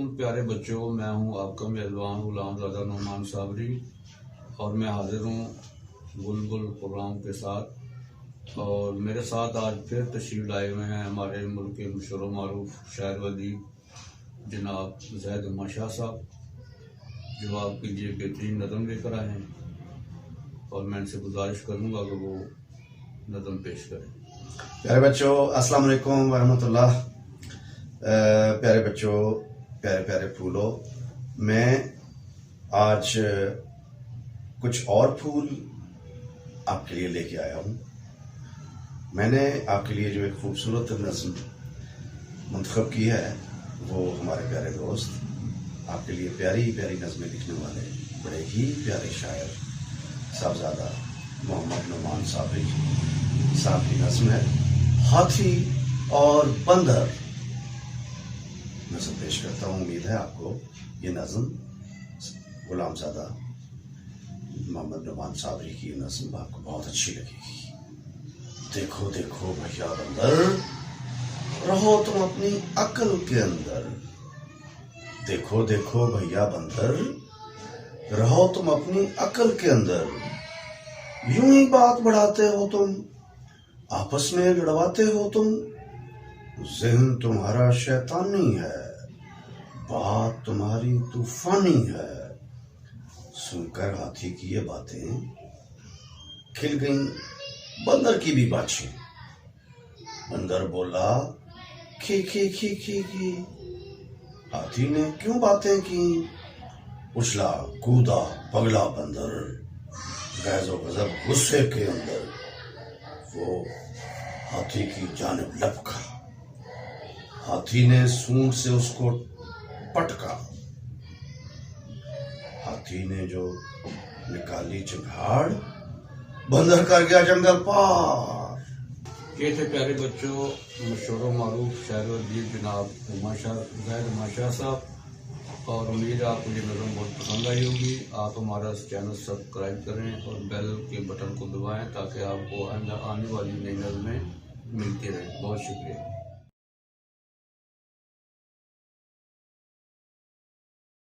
वालेकुम प्यारे बच्चों, मैं हूं आपका मेज़बान गुलामज़ादा नुमान साबरी और मैं हाजिर हूं बुलबुल प्रोग्राम के साथ। और मेरे साथ आज फिर तशरीफ़ लाए हुए हैं हमारे मुल्क के मशहूर मारूफ शायर व अदीब जनाब ज़ैद उमर शाह साहब, जो आपके लिए बेहतरीन नज़म लेकर आए हैं और मैं इनसे गुजारिश करूँगा कि वो नज़म पेश करें। प्यारे बच्चों, अस्सलाम वालेकुम वरहमतुल्लाह। प्यारे बच्चों, प्यारे प्यारे फूलों, मैं आज कुछ और फूल आपके लिए लेके आया हूँ। मैंने आपके लिए जो एक खूबसूरत नज़्म मुंतखब की है, वो हमारे प्यारे दोस्त आपके लिए प्यारी प्यारी नज़में लिखने वाले बड़े ही प्यारे शायर साहबजादा मोहम्मद नुमान साबरी साहब की नज़्म है, हाथी और बंदर। नज़्म पेश करता हूँ। उम्मीद है आपको ये नज़्म गुलामज़ादा मोहम्मद नुमान साबरी की नज़्म आपको बहुत अच्छी लगेगी। देखो देखो भैया बंदर, रहो तुम अपनी अक्ल के अंदर। देखो देखो भैया बंदर, रहो तुम अपनी अक्ल के अंदर। यूं ही बात बढ़ाते हो तुम, आपस में लड़वाते हो तुम। ज़हन तुम्हारा शैतानी है, बात तुम्हारी तूफानी है। सुनकर हाथी की ये बातें खिल गईं बंदर की भी बाछें। बंदर बोला खी खी खी खी खी। हाथी ने क्यों बातें की? उछला कूदा पगला बंदर, गैज़ो गज़ब गुस्से के अंदर। वो हाथी की जानिब लपका, हाथी ने सूंड से उसको पटका। हाथी ने जो निकाली चिंगाड़, बंदर कर गया जंगल पार। ये थे प्यारे बच्चों मशहूर मारूफ शायर व अदीब जनाब ज़ैद उमर शाह साहब, और उम्मीद है आपको ये नज़म बहुत पसंद आई होगी। आप हमारा चैनल सब्सक्राइब करें और बेल के बटन को दबाएं ताकि आपको आने वाली नई नज़में मिलती रहें। बहुत शुक्रिया।